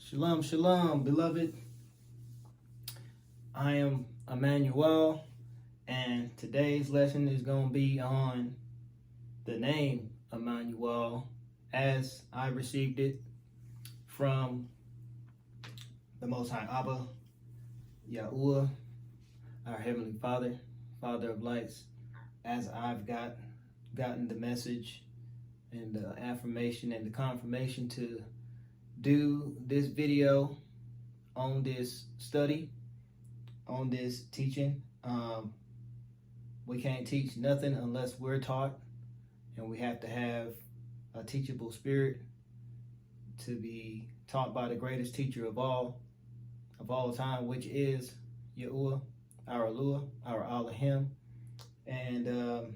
Shalom, shalom, beloved. I am AMANU'AL, and today's lesson is going to be on the name AMANU'AL as I received it from the Most High Abba, Yahusha, our Heavenly Father, Father of Lights, as I've gotten the message and the affirmation and the confirmation to do this video on this study, on this teaching. We can't teach nothing unless we're taught, and we have to have a teachable spirit to be taught by the greatest teacher of all time, which is Yahuwah, our Alua, our Elohim. And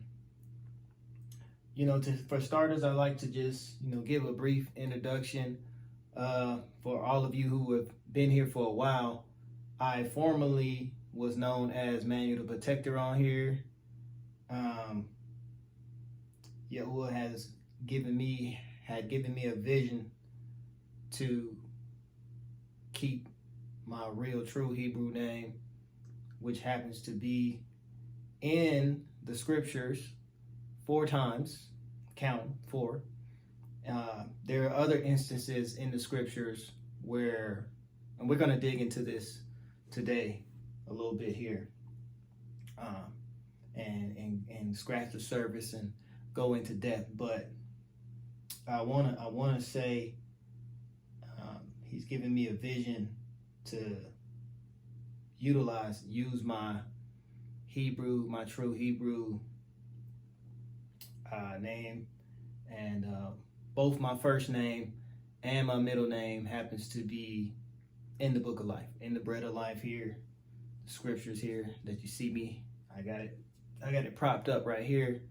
for starters, I like to just give a brief introduction. For all of you who have been here for a while, I formerly was known as Manual the Protector on here. Yahuwah had given me a vision to keep my real true Hebrew name, which happens to be in the scriptures 4 times, count 4. There are other instances in the scriptures where, and we're going to dig into this today a little bit here, and scratch the surface and go into depth. But I want to say he's given me a vision to use my Hebrew, my true Hebrew name, and both my first name and my middle name happens to be in the book of life, in the bread of life here, the scriptures here that you see me. I got it propped up right here.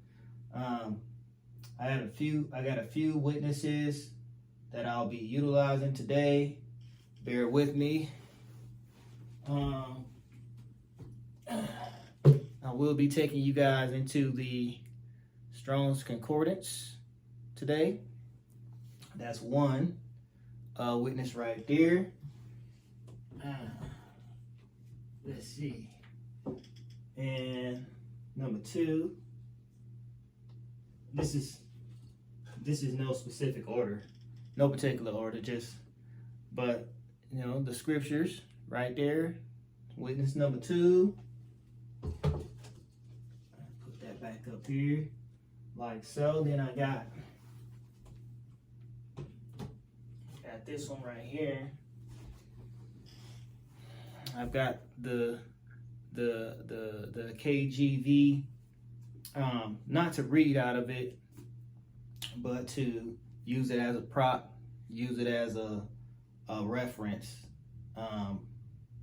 I got a few witnesses that I'll be utilizing today. Bear with me. I will be taking you guys into the Strong's Concordance today. That's one witness right there. Let's see. And number 2. This is no specific order, no particular order, but the scriptures right there. Witness number 2. Put that back up here, like so. Then I got this one right here. I've got the KJV, not to read out of it, but to use it as a prop, use it as a reference.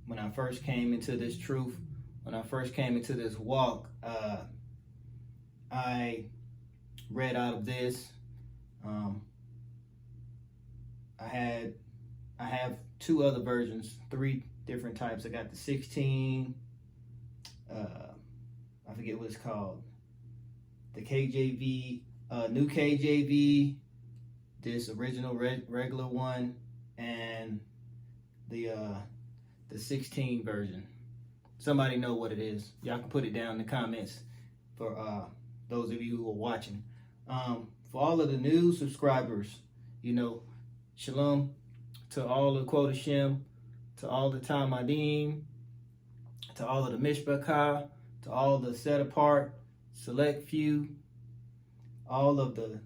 When I first came into this truth, when I first came into this walk, I read out of this. I have 2 other versions, 3 different types. I got the 16, I forget what it's called, the KJV, new KJV, this original regular one, and the 16 version. Somebody know what it is. Y'all can put it down in the comments for those of you who are watching. For all of the new subscribers, shalom to all the Quote Hashem, to all the Tamadim, to all of the Mishpachah, to all the set apart, select few, all of the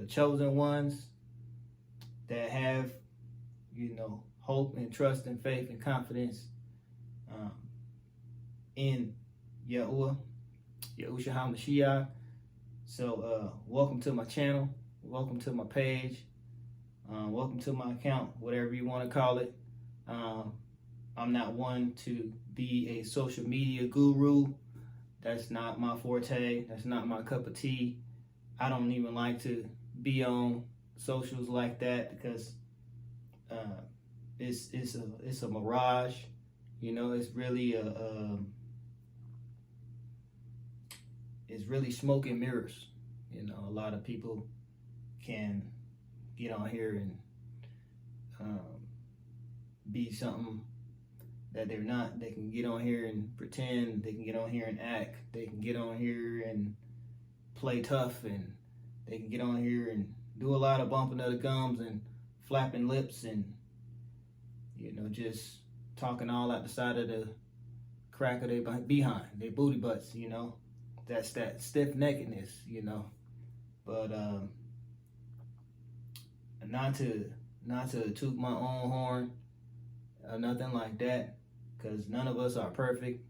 chosen ones that have, hope and trust and faith and confidence in Yahusha HaMashiach. So welcome to my channel, welcome to my page, welcome to my account, whatever you want to call it. I'm not one to be a social media guru. That's not my forte. That's not my cup of tea. I don't even like to be on socials like that because it's a mirage. It's really it's really smoke and mirrors. A lot of people can get on here and be something that they're not. They can get on here and pretend, they can get on here and act, they can get on here and play tough, and they can get on here and do a lot of bumping of the gums and flapping lips and, you know, just talking all out the side of the crack of their behind, their booty butts, you know. That's that stiff-neckedness, you know. But not to toot my own horn or nothing like that, because none of us are perfect,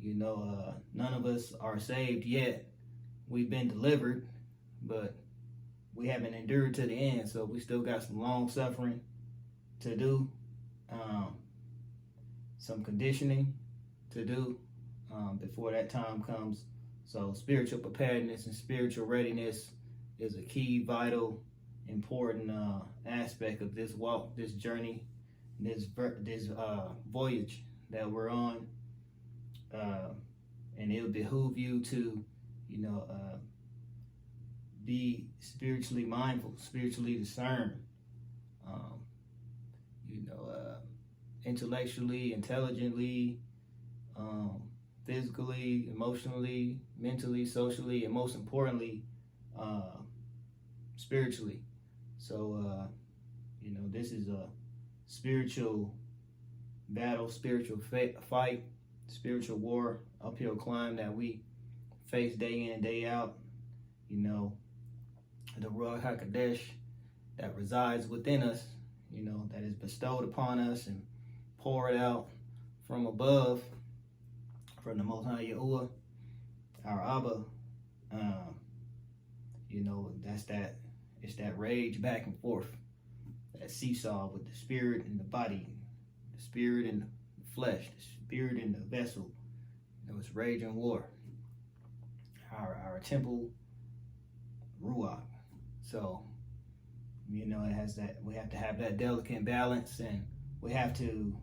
you know. None of us are saved yet. We've been delivered, but we haven't endured to the end, so we still got some long suffering to do, some conditioning to do before that time comes. So spiritual preparedness and spiritual readiness is a key, vital, important aspect of this walk, this journey, this voyage that we're on. And it'll behoove you to, you know, be spiritually mindful, spiritually discerned, you know, intellectually, intelligently, physically, emotionally, mentally, socially, and most importantly, spiritually. So, you know, this is a spiritual battle, spiritual fight, spiritual war, uphill climb that we face day in and day out. You know, the Ruach HaKodesh that resides within us, you know, that is bestowed upon us and poured out from above, from the Most High Yahuwah, our Abba. You know, it's that rage back and forth, that seesaw with the spirit and the body, the spirit and the flesh, the spirit and the vessel. You know, it's rage and war. Our temple, Ruach. So, you know, it has that, we have to have that delicate balance, and we have to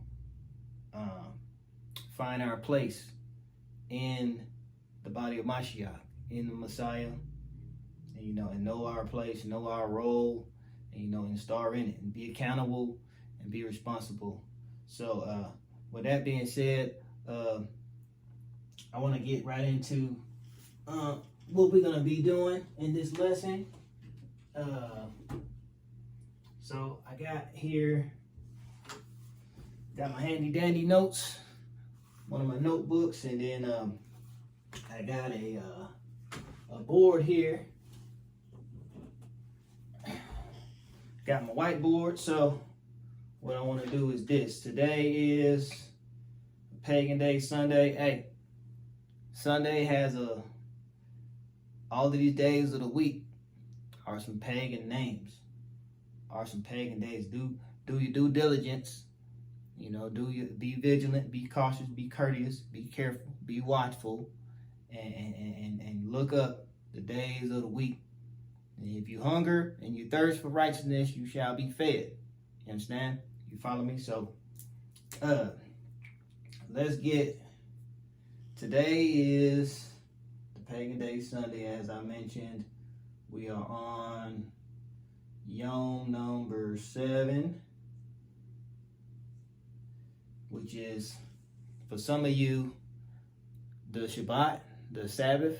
find our place in the body of Mashiach, in the Messiah, and, you know, and know our place, know our role, and, you know, and star in it, and be accountable and be responsible. So, with that being said, I want to get right into what we're gonna be doing in this lesson. So I got here, got my handy dandy notes, one of my notebooks, and then I got a board here. Got my whiteboard. So what I want to do is this. Today is Pagan Day, Sunday. Hey, Sunday has all of these days of the week are some pagan names, are some pagan days. Do your due diligence, you know, be vigilant, be cautious, be courteous, be careful, be watchful, and look up the days of the week. And if you hunger and you thirst for righteousness, you shall be fed. You understand? You follow me? So let's get, today is Pagan Day Sunday, as I mentioned. We are on Yom number 7, which is, for some of you, the Shabbat, the Sabbath,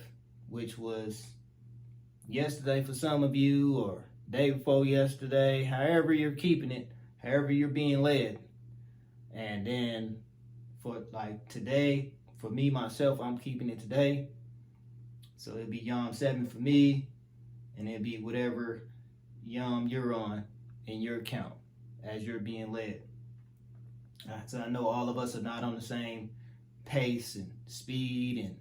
which was yesterday for some of you, or day before yesterday, however you're keeping it, however you're being led. And then for like today, for me, myself, I'm keeping it today. So it'll be Yom 7 for me, and it'll be whatever Yom you're on in your account as you're being led. So I know all of us are not on the same pace and speed and,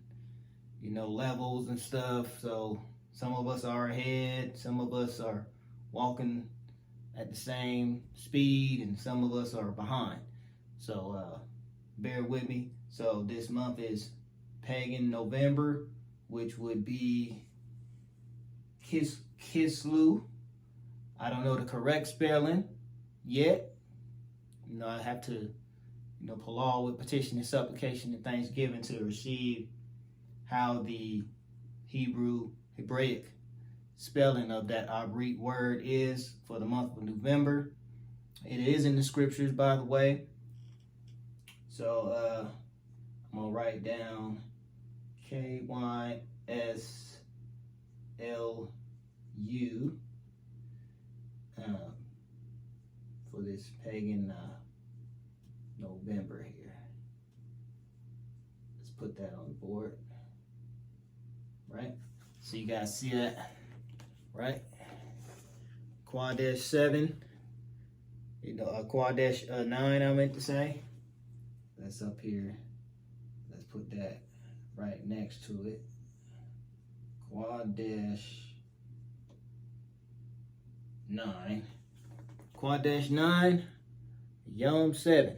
you know, levels and stuff. So some of us are ahead, some of us are walking at the same speed, and some of us are behind. So bear with me. So this month is Pagan November, which would be Kislev. I don't know the correct spelling yet. You know, I have to, you know, Palal with petition and supplication and thanksgiving to receive how the Hebraic spelling of that Abrit word is for the month of November. It is in the scriptures, by the way. So I'm gonna write down KYSLU for this pagan November here. Let's put that on the board, right? So you guys see that, right? Quad-7, Quad-9 I meant to say. That's up here. Let's put that right next to it. Quad-9. Quad-9, Yom 7.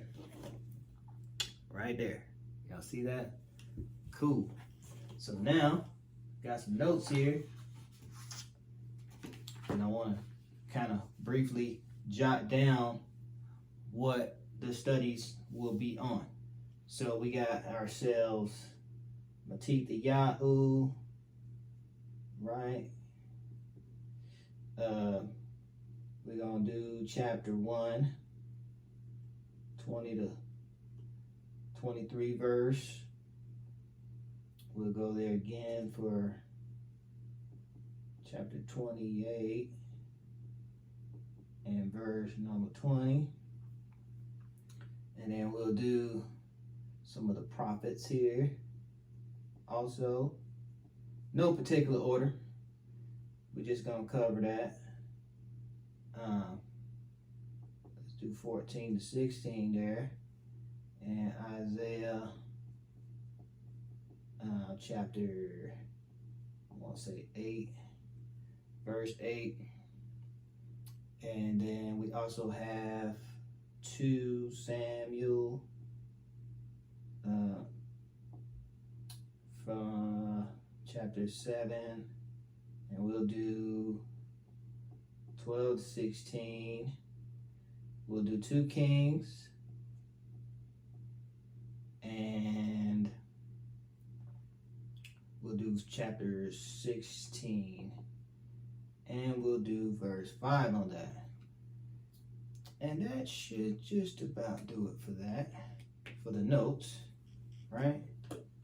Right there. Y'all see that? Cool. So now, got some notes here. And I want to kind of briefly jot down what the studies will be on. So we got ourselves Pt.1, right? We're going to do chapter 1, 20 to 23 verse. We'll go there again for chapter 28 and verse number 20. And then we'll do some of the prophets here. Also, no particular order. We're just going to cover that. Let's do 14 to 16 there. And Isaiah chapter, I want to say 8, verse 8. And then we also have 2 Samuel from chapter 7. And we'll do 12 to 16. We'll do 2 Kings. And we'll do chapter 16. And we'll do verse 5 on that. And that should just about do it for that. For the notes, right?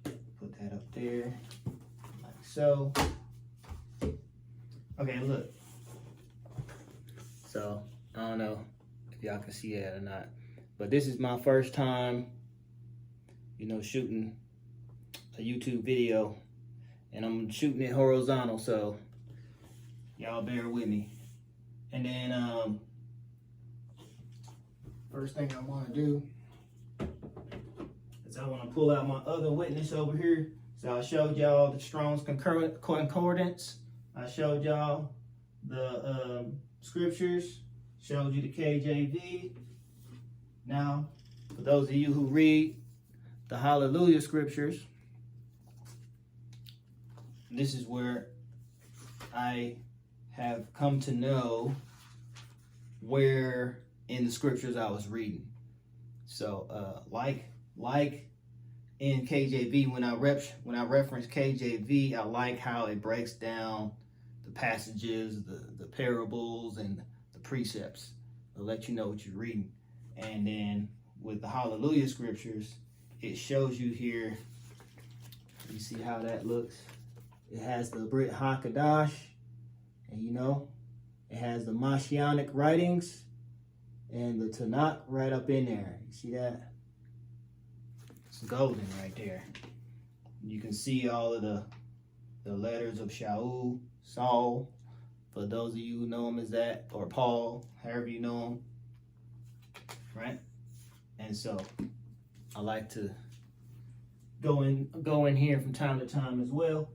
Put that up there, like so. Okay, look. So, I don't know if y'all can see that or not. But this is my first time, shooting a YouTube video. And I'm shooting it horizontal, so y'all bear with me. And then, first thing I want to do is I want to pull out my other witness over here. So I showed y'all the Strong's Concordance. I showed y'all the scriptures, showed you the KJV. Now, for those of you who read the Hallelujah scriptures, this is where I have come to know where in the scriptures I was reading. So, like in KJV, when I reference KJV, I like how it breaks down the passages, the parables, and the precepts. It'll let you know what you're reading. And then with the Hallelujah scriptures, it shows you here. You see how that looks? It has the Brit HaKadosh, and it has the Mashiach writings and the Tanakh right up in there. You see that? It's golden right there. You can see all of the letters of Shaul, Saul, for those of you who know him as that, or Paul, however you know him, right? And so I like to go in here from time to time as well.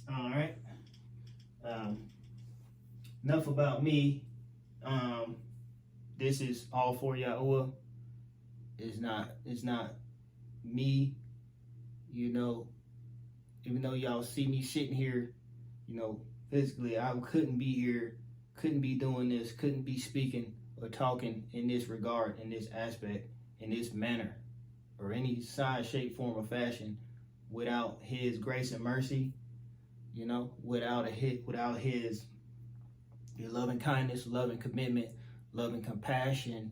All right. Enough about me. This is all for Yahuwah. It's not me, even though y'all see me sitting here, physically, I couldn't be here, couldn't be doing this, couldn't be speaking or talking in this regard, in this aspect, in this manner, or any size, shape, form, or fashion without his grace and mercy, without his your loving kindness, loving commitment, loving compassion,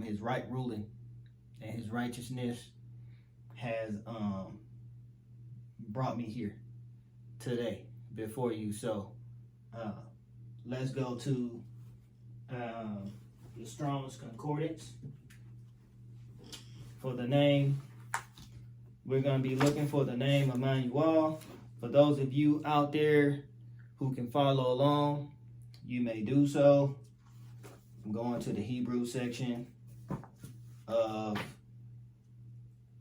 his right ruling and his righteousness has brought me here today before you. So let's go to the Strong's Concordance. For the name, we're going to be looking for the name AMANU'AL. For those of you out there who can follow along, you may do so. I'm going to the Hebrew section of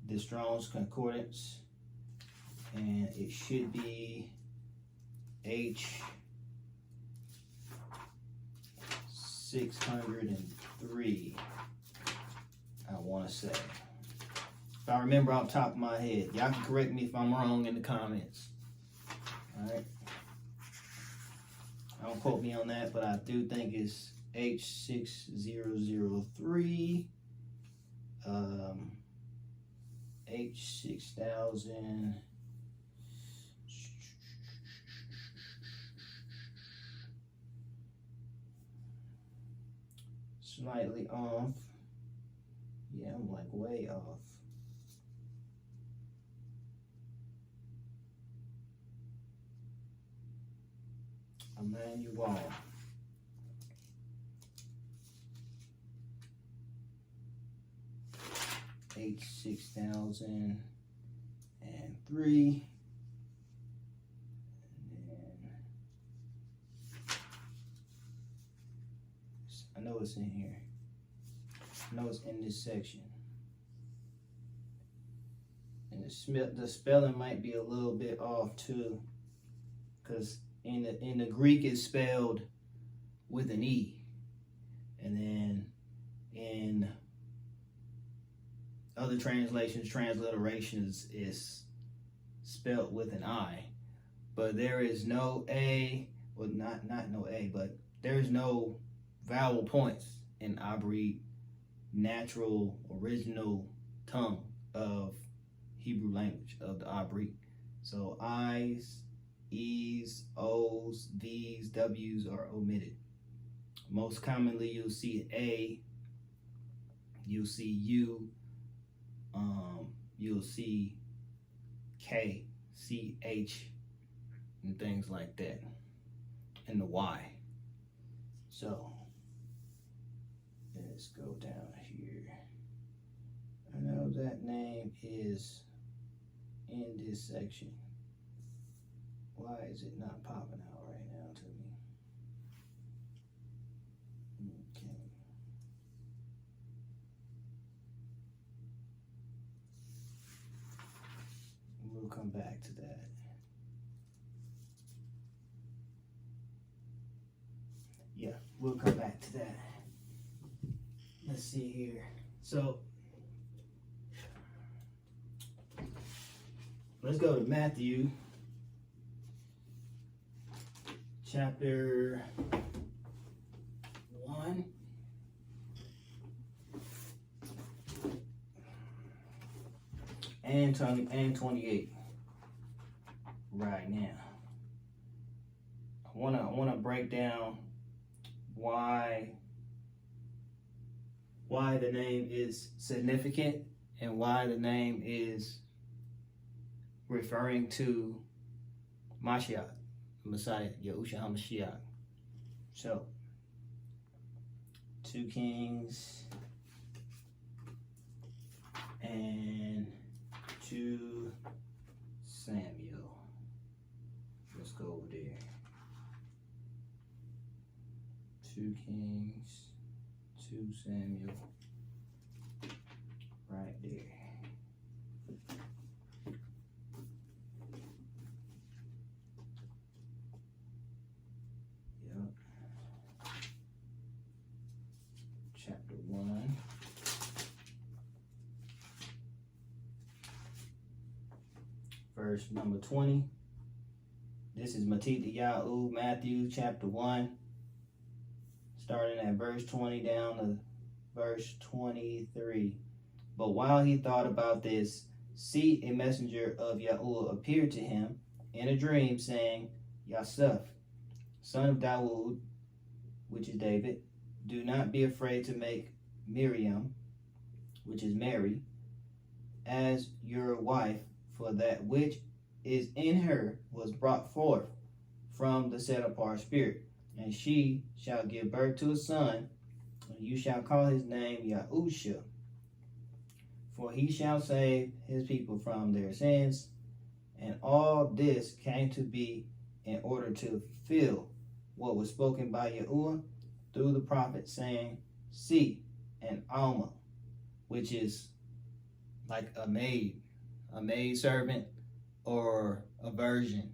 the Strong's Concordance, and it should be H603, I want to say. If I remember off the top of my head. Y'all can correct me if I'm wrong in the comments. Alright. Don't quote me on that, but I do think it's H6003, H6000, slightly off. Yeah, I'm like way off. AMANU'AL. H6003. I know it's in here. I know it's in this section. And the spelling might be a little bit off too, because in the Greek it's spelled with an E, and then in other translations, transliterations is spelled with an I. But there is no A, well not no A, but there is no vowel points in Abri natural original tongue of Hebrew language, of the Abri. So I's, E's, O's, V's, W's are omitted. Most commonly you'll see A, you'll see U, you'll see K, C, H, and things like that, and the Y. So let's go down here. I know that name is in this section. Why is it not popping out right now to me? Okay. We'll come back to that. Yeah, we'll come back to that. Let's see here. So let's go to Matthew chapter 1. And 28 right now. I wanna break down why the name is significant and why the name is referring to Mashiach, Messiah, Yahusha HaMashiach. So, 2 Kings and 2 Samuel. Let's go over there. 2 Kings, 2 Samuel. Right there. Yep. Chapter 1. Verse number 20. This is Pt.1, Matthew chapter 1. Starting at verse 20 down to verse 23. But while he thought about this, see, a messenger of Yahuwah appeared to him in a dream, saying, Yosef, son of Dawood, which is David, do not be afraid to make Miriam, which is Mary, as your wife, for that which is in her was brought forth from the set apart spirit. And she shall give birth to a son, and you shall call his name Yahusha, for he shall save his people from their sins. And all this came to be in order to fulfill what was spoken by Yahuwah through the prophet, saying, see, an Alma, which is like a maid servant, or a virgin,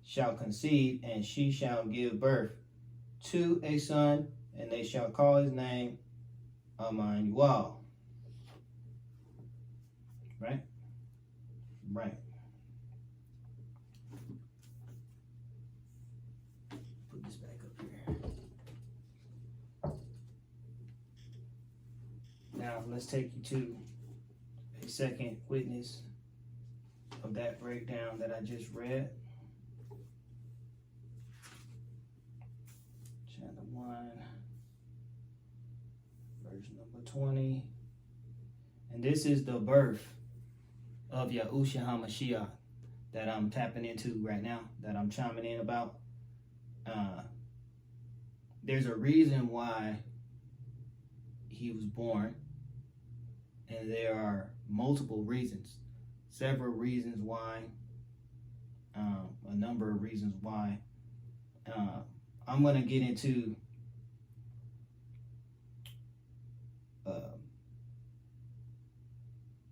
shall conceive, and she shall give birth to a son, and they shall call his name AMANU'AL. Right? Right. Put this back up here. Now, let's take you to a second witness of that breakdown that I just read. Chapter 1, verse number 20. And this is the birth of Yahusha HaMashiach that I'm tapping into right now, that I'm chiming in about. There's a reason why he was born, and there are multiple reasons, several reasons why, a number of reasons why. I'm going to get into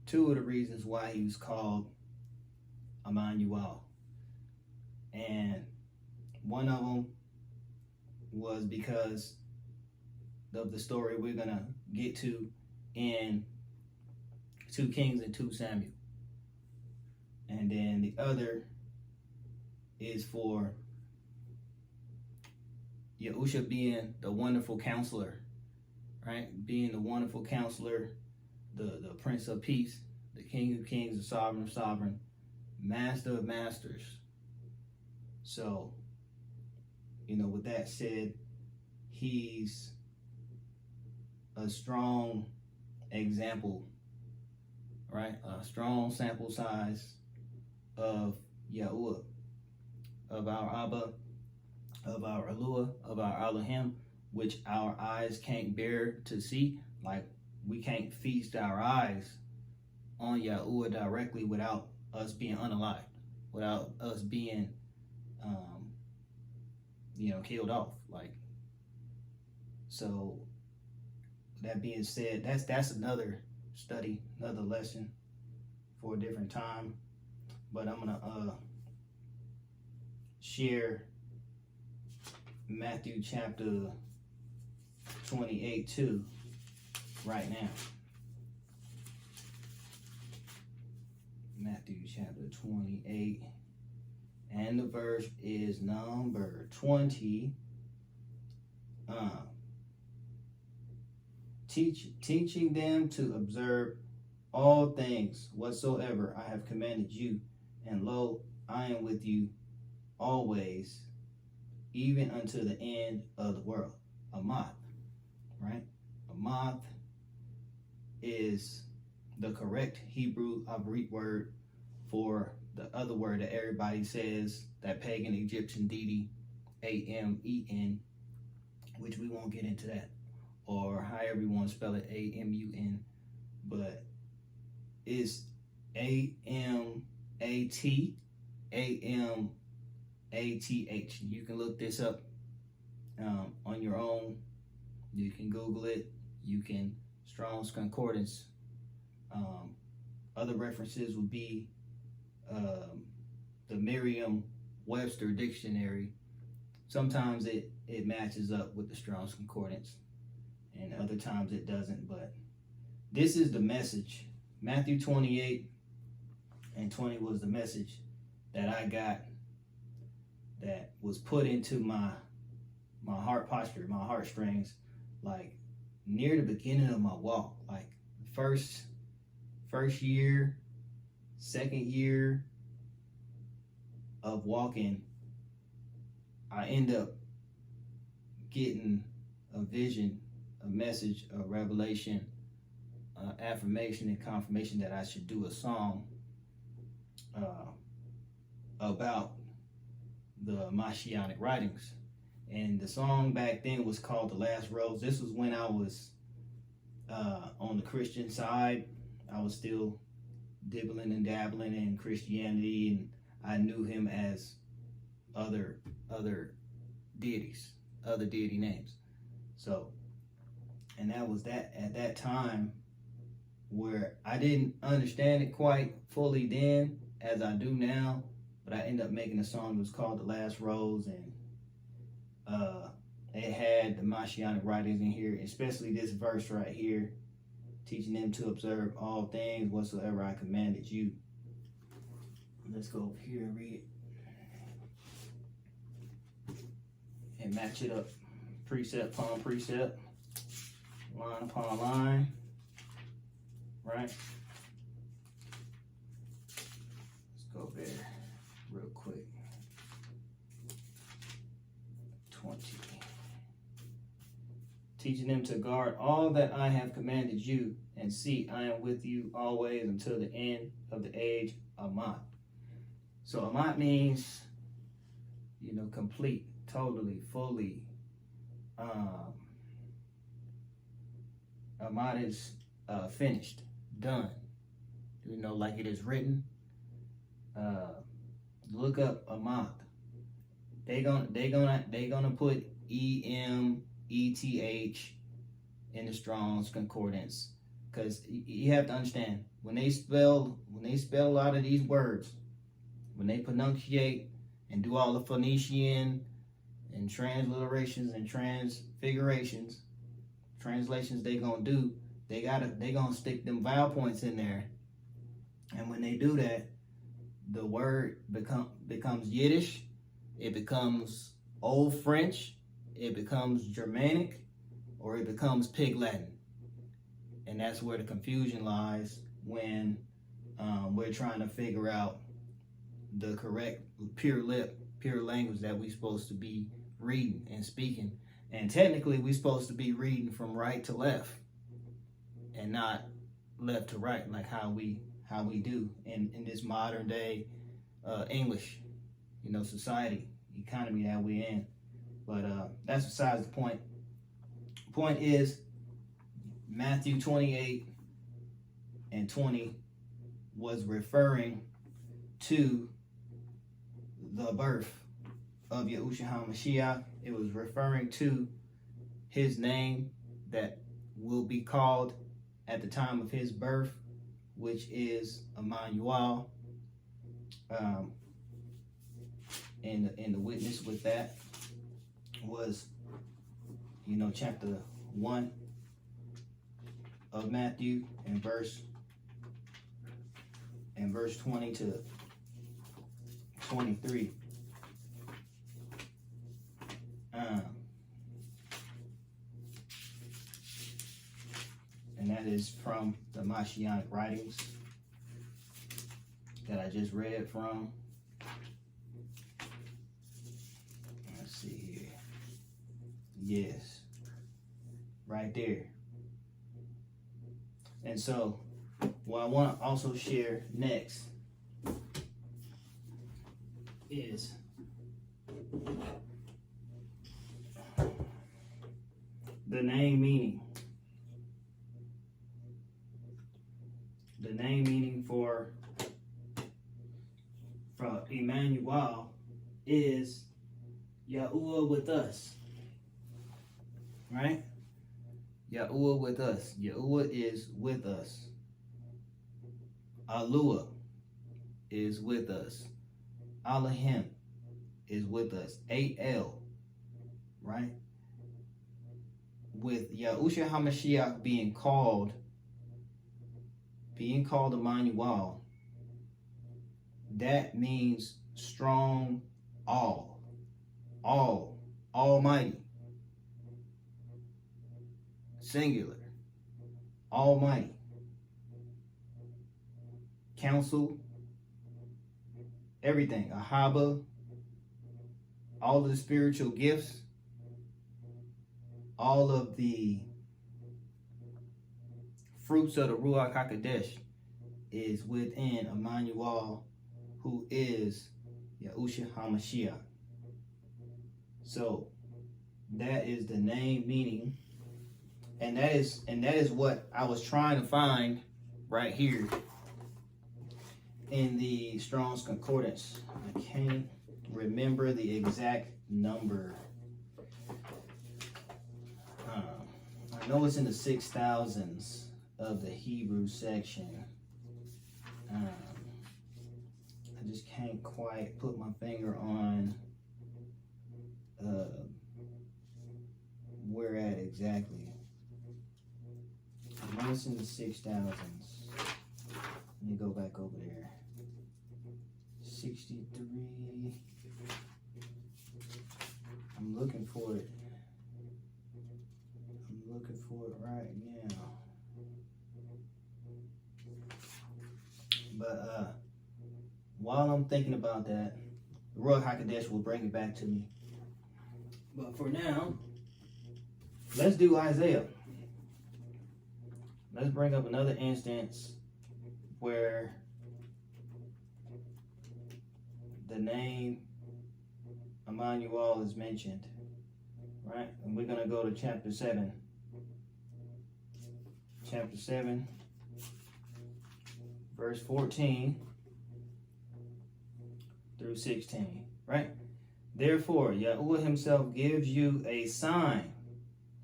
two of the reasons why he was called AMANU'AL. And one of them was because of the story we're going to get to in 2 Kings and 2 Samuel. And then the other is for Yahusha being the wonderful counselor, right? Being the wonderful counselor, the Prince of Peace, the King of Kings, the Sovereign of Sovereign, Master of Masters. So, with that said, he's a strong example, right? A strong sample size of Yahuwah, of our Abba, of our Alua, of our Elohim, which our eyes can't bear to see. Like, we can't feast our eyes on Yahuwah directly without us being unalived, without us being, killed off. Like, so that being said, that's another study, another lesson for a different time. But I'm gonna share Matthew chapter 28 too right now. Matthew chapter 28, and the verse is number 20. Teaching them to observe all things whatsoever I have commanded you, and lo, I am with you always, even unto the end of the world. Amath, right? Amath is the correct Hebrew Greek word for the other word that everybody says, that pagan Egyptian deity, Amen, which we won't get into that, or however you want to spell it, Amun, but it's Amath, Amath. You can look this up on your own. You can Google it. You can Strong's Concordance. Other references would be the Merriam-Webster dictionary. Sometimes it matches up with the Strong's Concordance, and other times it doesn't. But this is the message. Matthew 28 and 20 was the message that I got, that was put into my heart posture, my heartstrings, like near the beginning of my walk, like first year, second year of walking. I end up getting a vision a message, a revelation, affirmation, and confirmation that I should do a song about the Mashiach writings. And the song back then was called The Last Rose. This was when I was on the Christian side. I was still dibbling and dabbling in Christianity, and I knew him as other deities, other deity names. So, and that was that at that time where I didn't understand it quite fully then as I do now, but I ended up making a song that was called The Last Rose, and it had the Mashiach writings in here, especially this verse right here, teaching them to observe all things whatsoever I commanded you. Let's go over here and read it and match it up, precept upon precept, line upon line, right? Let's go there real quick. 20. Teaching them to guard all that I have commanded you, and see, I am with you always until the end of the age. Aman. So Aman means, complete, totally, fully. Aman is finished, done. Like it is written. Look up Aman. They gonna put EMETH in the Strong's Concordance, because you have to understand, when they spell a lot of these words, when they pronunciate and do all the Phoenician and transliterations and transfigurations, translations they gonna stick them vowel points in there, and when they do that, the word becomes Yiddish, it becomes Old French, it becomes Germanic, or it becomes Pig Latin. And that's where the confusion lies when we're trying to figure out the correct pure language that we're supposed to be reading and speaking. And technically, we're supposed to be reading from right to left and not left to right, like how we do in this modern day English, society, economy that we're in. But that's besides the point. The point is, Matthew 28 and 20 was referring to the birth of Yahusha HaMashiach. It was referring to his name that will be called at the time of his birth, which is AMANU'AL. And the witness with that was, chapter 1 of Matthew and verse 20 to 23. And that is from the Mashiach writings that I just read from. Let's see here. Yes, right there. And so, what I want to also share next is the name meaning. The name meaning for Emmanuel is Yahuwah with us. Right? Yahuwah with us. Yahuwah is with us. Alua is with us. Elohim is with us. AL, right? With Yahusha HaMashiach being called Emmanuel, that means strong, almighty, singular, almighty, counsel, everything, Ahaba, all of the spiritual gifts, all of the fruits of the Ruach HaKodesh is within AMANU'AL, who is Yahusha HaMashiach. So that is the name meaning, and that is what I was trying to find right here in the Strong's Concordance. I can't remember the exact number. I know it's in the 6,000s of the Hebrew section. I just can't quite put my finger on where at exactly. I know it's in the 6,000s. Let me go back over there. 63. I'm looking for it. I'm looking for it right now. But while I'm thinking about that, the Ruach HaKodesh will bring it back to me. But for now, let's do Isaiah. Let's bring up another instance where the name AMANU'AL is mentioned, right? And we're going to go to chapter 7. Chapter 7, verse 14 through 16, right? Therefore, Yahuwah himself gives you a sign.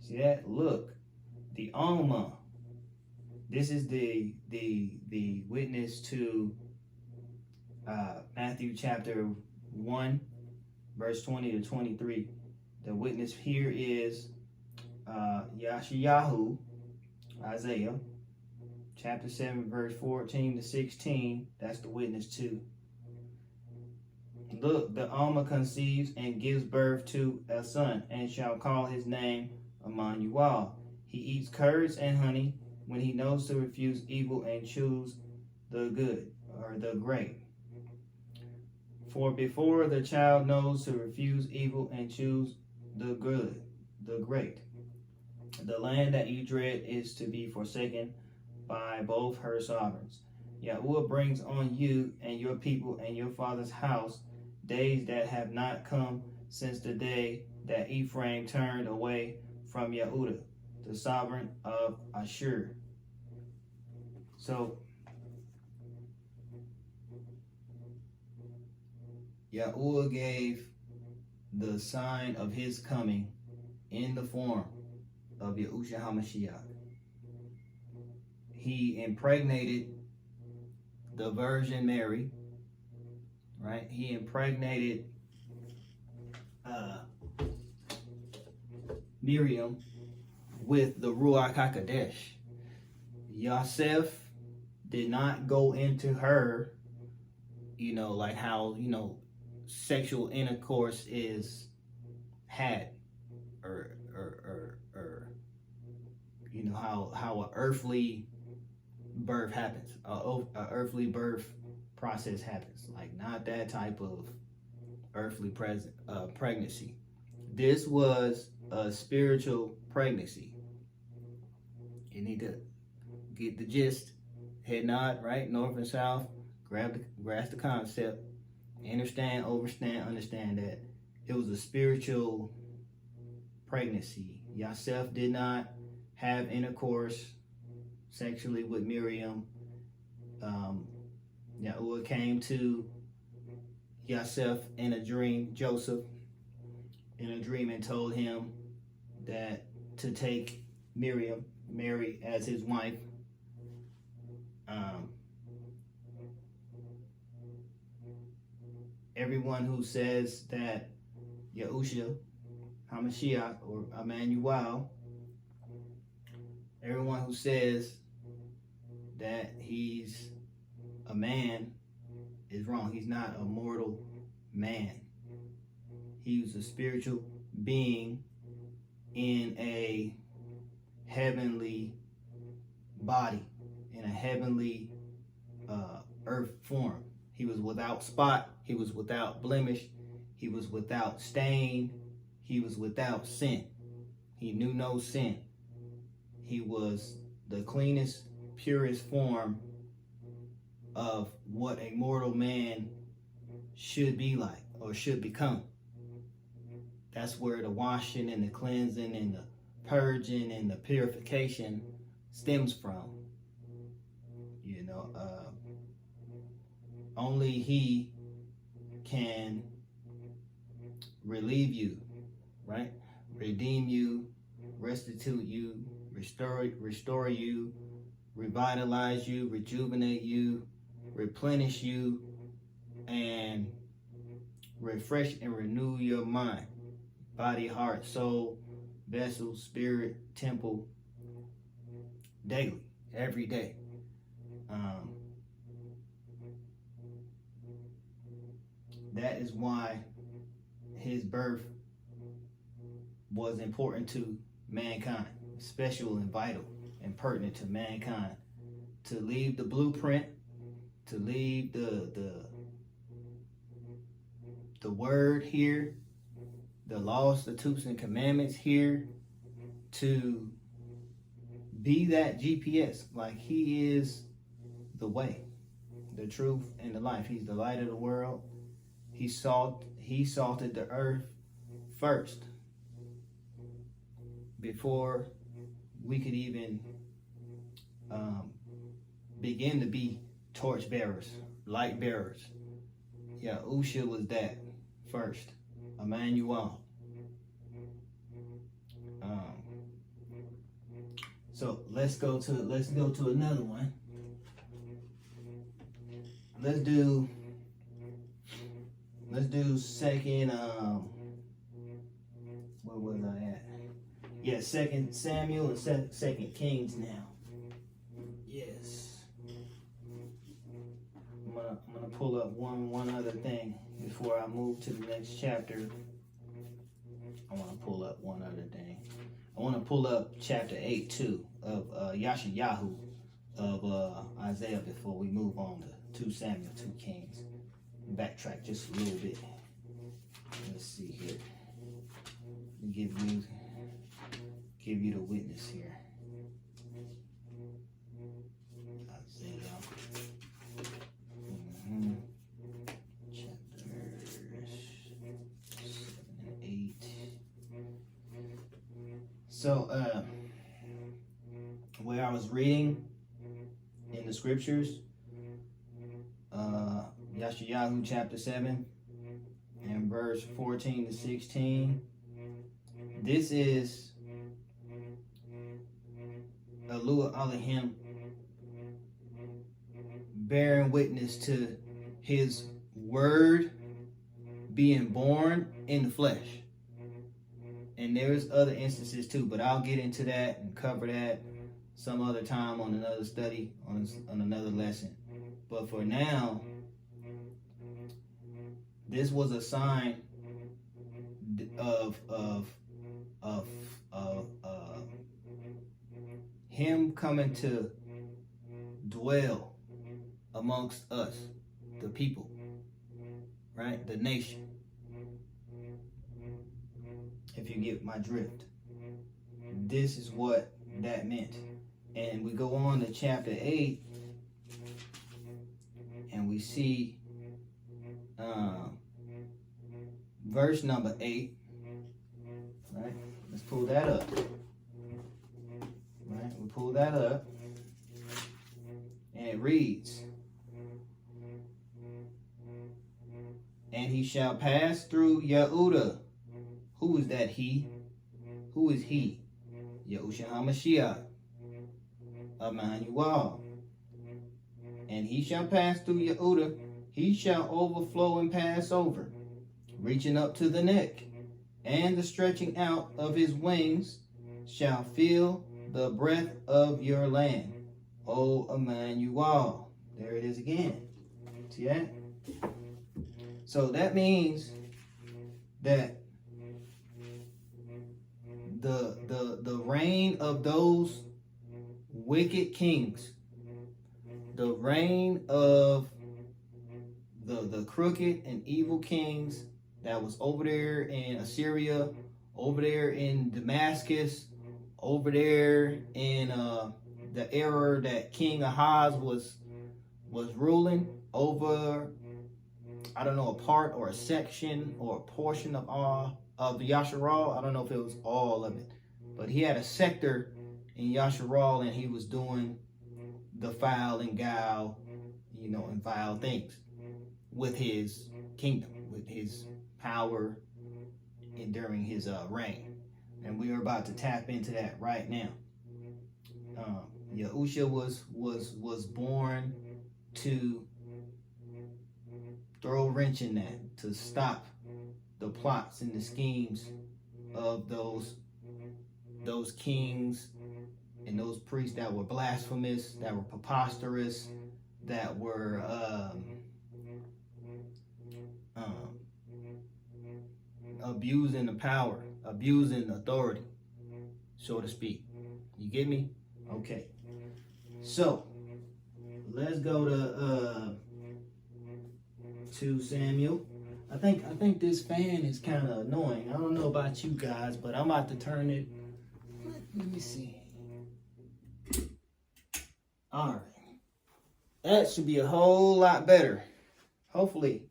See that? Look, the Alma. This is the witness to Matthew chapter 1, verse 20 to 23. The witness here is Yashayahu, Isaiah, chapter 7, verse 14 to 16. That's the witness to. Look, the Alma conceives and gives birth to a son, and shall call his name AMANU'AL. He eats curds and honey when he knows to refuse evil and choose the good, or the great. For before the child knows to refuse evil and choose the good, the great, the land that you dread is to be forsaken by both her sovereigns. Yahuwah brings on you and your people and your father's house days that have not come since the day that Ephraim turned away from Yehuda, the sovereign of Ashur. So, Yahuwah gave the sign of his coming in the form of Yahusha HaMashiach. He impregnated the Virgin Mary, right? He impregnated Miriam with the Ruach HaKodesh. Yosef did not go into her, like how, sexual intercourse is had, or how an earthly birth happens, a earthly birth process happens, like not that type of earthly pregnancy. This was a spiritual pregnancy. You need to get the gist, head nod, right? North and south, grasp the concept, understand that it was a spiritual pregnancy. Yosef did not have intercourse sexually with Miriam. Yahuwah came to Yosef in a dream, Joseph in a dream, and told him that to take Mary as his wife. Everyone who says that Yahusha HaMashiach or AMANU'AL, everyone who says that he's a man is wrong. He's not a mortal man. He was a spiritual being in a heavenly body, in a heavenly earth form. He was without spot. He was without blemish. He was without stain. He was without sin. He knew no sin. He was the cleanest purest form of what a mortal man should be like or should become. That's where the washing and the cleansing and the purging and the purification stems from. You know, only He can relieve you, right? Redeem you, restitute you, restore you, revitalize you, rejuvenate you, replenish you, and refresh and renew your mind, body, heart, soul, vessel, spirit, temple, daily, every day. That is why His birth was important to mankind, special and vital and pertinent to mankind, to leave the blueprint, to leave the word here, the laws, statutes, and commandments here, to be that GPS. Like He is the way, the truth, and the life. He's the light of the world. He salted the earth first before we could even begin to be torch bearers, light bearers. Yahusha was that first. AMANU'AL. So let's go to another one. Let's do second. Where was I at? Yeah, 2 Samuel and 2 Kings now. Yes. I'm gonna pull up one other thing before I move to the next chapter. I want to pull up one other thing. I want to pull up chapter 8 too of Yahusha of Isaiah before we move on to 2 Samuel, 2 Kings. Backtrack just a little bit. Let's see here. Give you the witness here. Isaiah. Chapters 7 and 8. So, where I was reading in the scriptures, Yeshayahu chapter 7 and verse 14 to 16. This is Alua Elohim bearing witness to His word being born in the flesh. And there's other instances too, but I'll get into that and cover that some other time on another study, on another lesson. But for now, this was a sign of Him coming to dwell amongst us, the people, right? The nation. If you get my drift. This is what that meant. And we go on to chapter 8 and we see verse number 8. Right? Let's pull that up. Right? We pull that up. And it reads, and he shall pass through Yehuda. Who is that he? Who is he? Yahusha HaMashiach. AMANU'AL. And he shall pass through Yehuda. He shall overflow and pass over, reaching up to the neck, and the stretching out of his wings shall fill the breadth of your land. O AMANU'AL. There it is again. See that? So that means that the reign of those wicked kings, the reign of the crooked and evil kings that was over there in Assyria, over there in Damascus, over there in the era that King Ahaz was ruling over, I don't know, a part or a section or a portion of all of the Yasharal. I don't know if it was all of it, but he had a sector in Yasharal, and he was doing the foul and guile, and vile things with his kingdom, with his power, and during his reign. And we are about to tap into that right now. Yahusha was born to throw a wrench in that, to stop the plots and the schemes of those kings and those priests that were blasphemous, that were preposterous, that were abusing the power, abusing authority, so to speak. You get me? Okay. So let's go to 2 Samuel. I think this fan is kind of annoying. I don't know about you guys, but I'm about to turn it. Let me see. All right. That should be a whole lot better. Hopefully.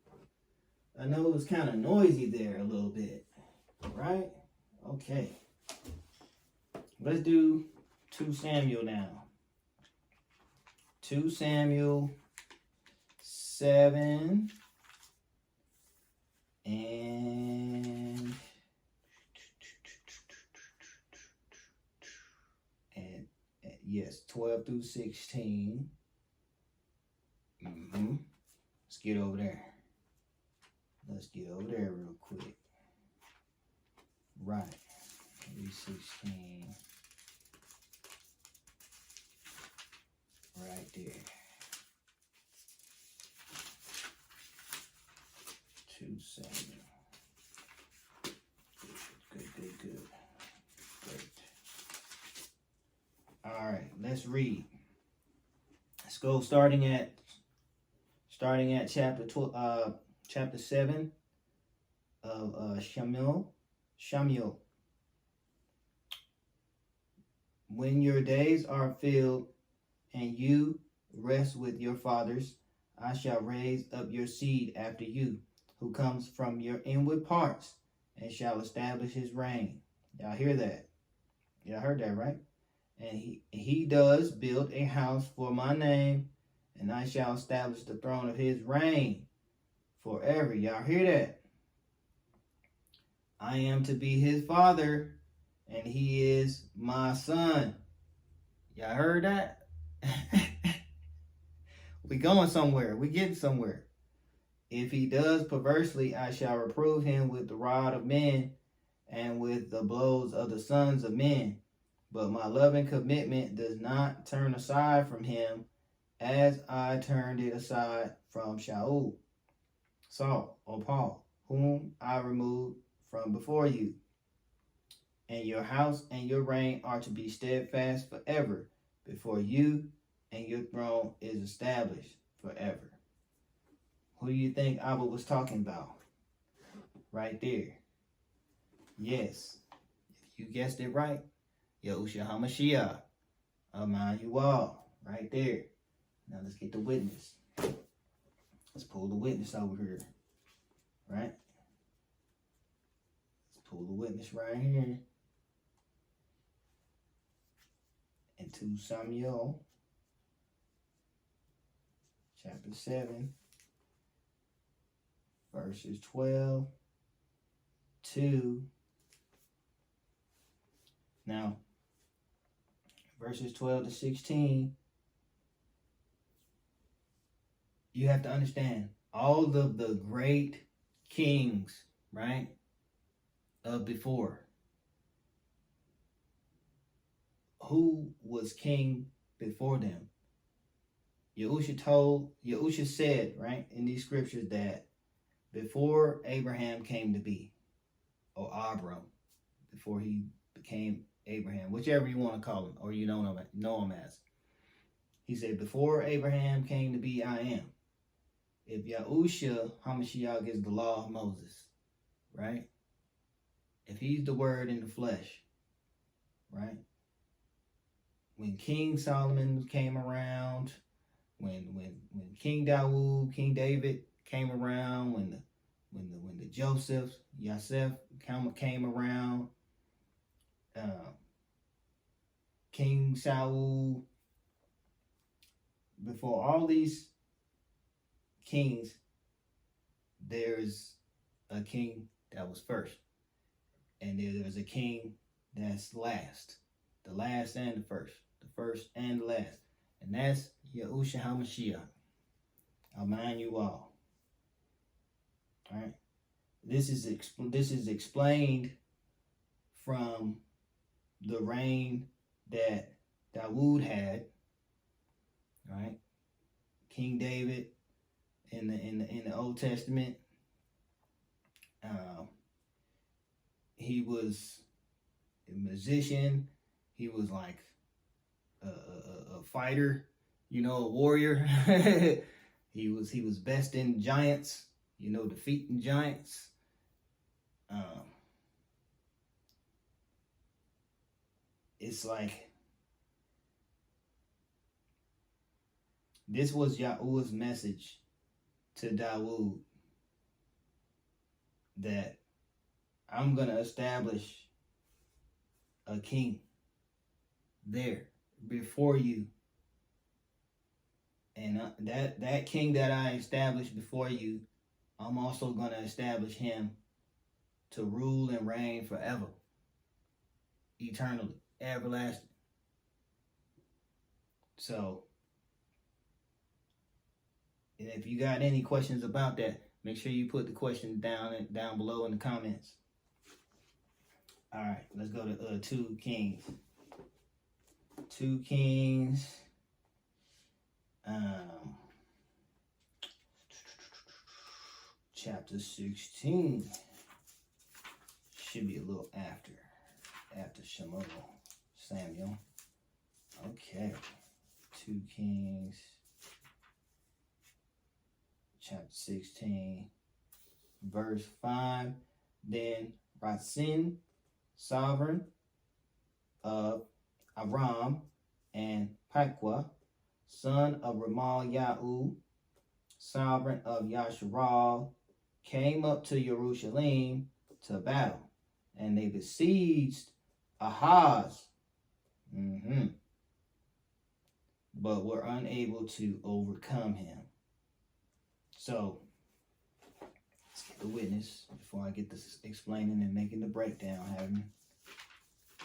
I know it was kind of noisy there a little bit. Right? Okay. Let's do 2 Samuel now. 2 Samuel 7 and yes, 12 through 16. Let's get over there. Let's get over there real quick. Right. 16. Right there. 2 Samuel. Good. Great. All right, let's read. Let's go starting at chapter 7 of Shamuel. When your days are filled and you rest with your fathers, I shall raise up your seed after you, who comes from your inward parts, and shall establish his reign. Y'all hear that? Y'all heard that, right? And he does build a house for my name, and I shall establish the throne of his reign forever. Y'all hear that? I am to be his father, and he is my son. Y'all heard that? We going somewhere. We getting somewhere. If he does perversely, I shall reprove him with the rod of men and with the blows of the sons of men. But my loving commitment does not turn aside from him, as I turned it aside from Saul, or Paul, whom I removed from before you. And your house and your reign are to be steadfast forever before you, and your throne is established forever. Who do you think Abba was talking about? Right there. Yes. If you guessed it right, Yahusha HaMashiach, AMANU'AL, right there. Now let's get the witness. Let's pull the witness over here. Right? Let's pull the witness right here. And 2 Samuel, chapter 7, verses 12 to, now, verses 12 to 16, you have to understand all of the great kings, right, of before. Who was king before them? Yahusha said, right, in these scriptures that before Abraham came to be, or Abram, before he became Abraham, whichever you want to call him, or you know him as. He said, before Abraham came to be, I am. If Yahusha HaMashiach is the law of Moses, right? If he's the word in the flesh, right? when King Solomon came around, when King Dawood, King David came around, when the Yosef came around, King Saul, before all these kings, there's a king that was first, and there's a king that's last, the last and the first and the last, and that's Yahusha HaMashiach, AMANU'AL. All right, this is explained from the reign that Dawood had. All right, King David in the Old Testament. He was a musician. He was like a fighter, a warrior. he was best in giants, defeating giants. It's like this was Yahuwah's message to Dawood, that I'm going to establish a king there before you. And that king that I established before you, I'm also going to establish him to rule and reign forever, eternally, everlasting. So, and if you got any questions about that, make sure you put the question down below in the comments. All right, let's go to 2 Kings. 2 Kings. Chapter 16. Should be a little after Samuel. Okay. 2 Kings. Chapter 16, verse 5. Then Ratzin, sovereign of Aram, and Pakwa, son of Ramal Yahu, sovereign of Yasharal, came up to Jerusalem to battle, and they besieged Ahaz, but were unable to overcome him. So, let's get the witness before I get this explaining and making the breakdown happening.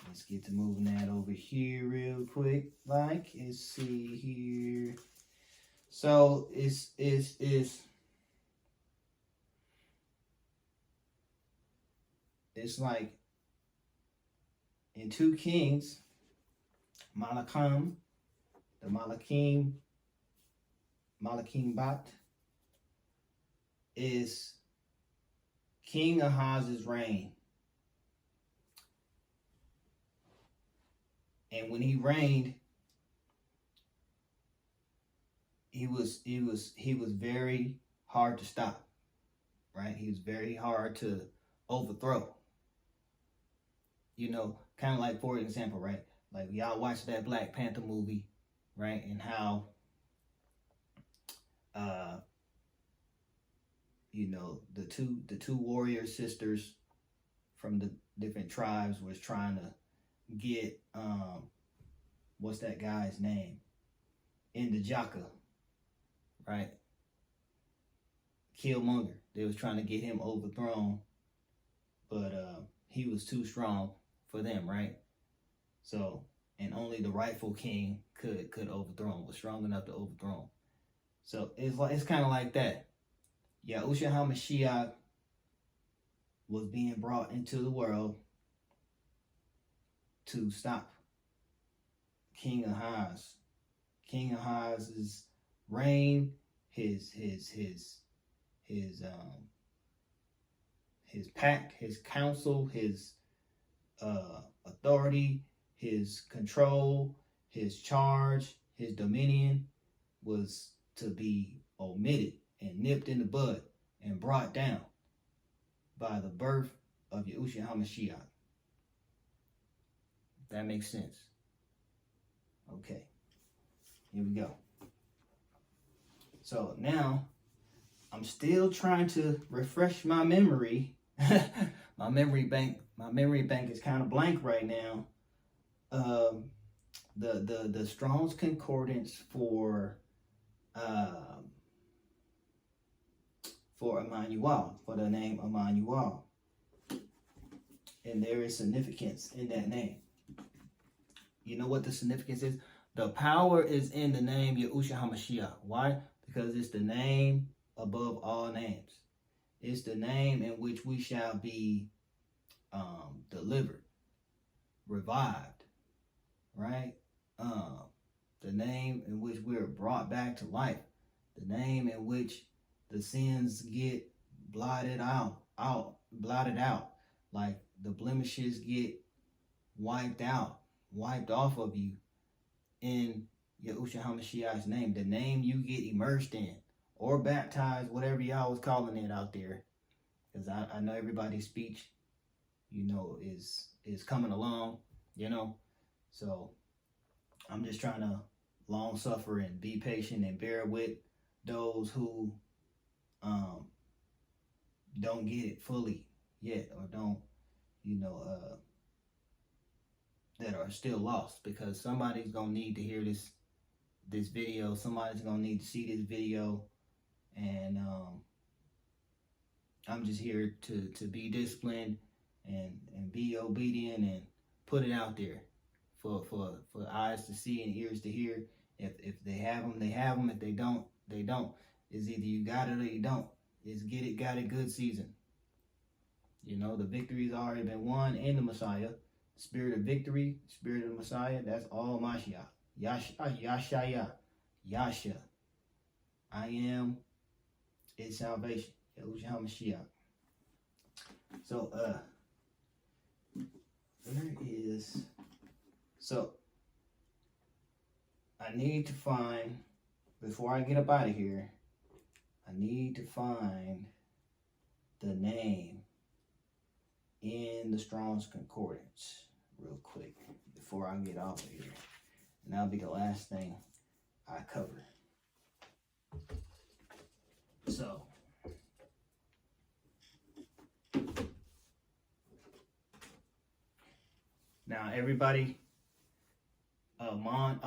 Let's get to moving that over here real quick. Let's see here. So, it's like in 2 Kings, Malachim Bat is King Ahaz's reign. And when he reigned, he was very hard to stop, right? He was very hard to overthrow. Kind of like, for example, right? Like, y'all watch that Black Panther movie, right? And how the two warrior sisters from the different tribes was trying to get what's that guy's name? Indijaka, right? Killmonger. They was trying to get him overthrown, but he was too strong for them, right? So, and only the rightful king could overthrow him, was strong enough to overthrow him. So it's kind of like that. Yahusha HaMashiach was being brought into the world to stop King Ahaz. King Ahaz's reign, his pact, his counsel, his authority, his control, his charge, his dominion was to be omitted and nipped in the bud and brought down by the birth of Yahusha HaMashiach. That makes sense. Okay, here we go. So now I'm still trying to refresh my memory. my memory bank is kind of blank right now. The Strong's Concordance for AMANU'AL, for the name AMANU'AL. And there is significance in that name. You know what the significance is? The power is in the name Yahusha HaMashiach. Why? Because it's the name above all names. It's the name in which we shall be delivered, revived, right? The name in which we're brought back to life. The name in which the sins get blotted out. Like the blemishes get wiped off of you in Yahusha HaMashiach's name. The name you get immersed in or baptized, whatever y'all was calling it out there. Because I know everybody's speech, is coming along, So I'm just trying to long suffer and be patient and bear with those who don't get it fully yet, or don't, that are still lost, because somebody's gonna need to hear this video. Somebody's gonna need to see this video, and I'm just here to be disciplined and be obedient and put it out there for eyes to see and ears to hear. If they have them, they have them. If they don't, they don't. It's either you got it or you don't. It's get it, got it, good season. The victory's already been won in the Messiah. Spirit of victory, spirit of the Messiah, that's all Mashiach. Yasha. I am its salvation. Yahusha HaMashiach. So, I need to find, before I get up out of here, I need to find the name in the Strong's Concordance real quick before I get off of here. And that'll be the last thing I cover. So, now everybody, Amat,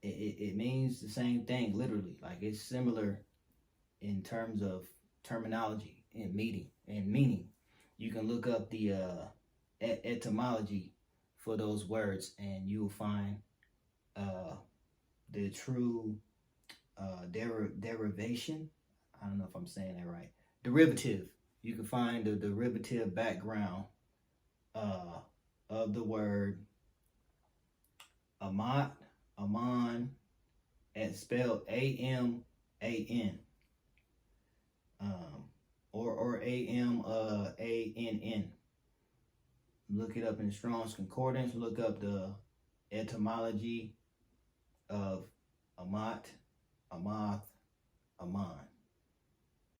it means the same thing, literally. Like, it's similar in terms of terminology and meaning. You can look up the etymology for those words, and you'll find the true derivation. I don't know if I'm saying that right. Derivative. You can find the derivative background of the word Aman, and spelled A-M-A-N. Or A-M-A-N-N. Look it up in Strong's Concordance. Look up the etymology of Amat, Amath, Aman.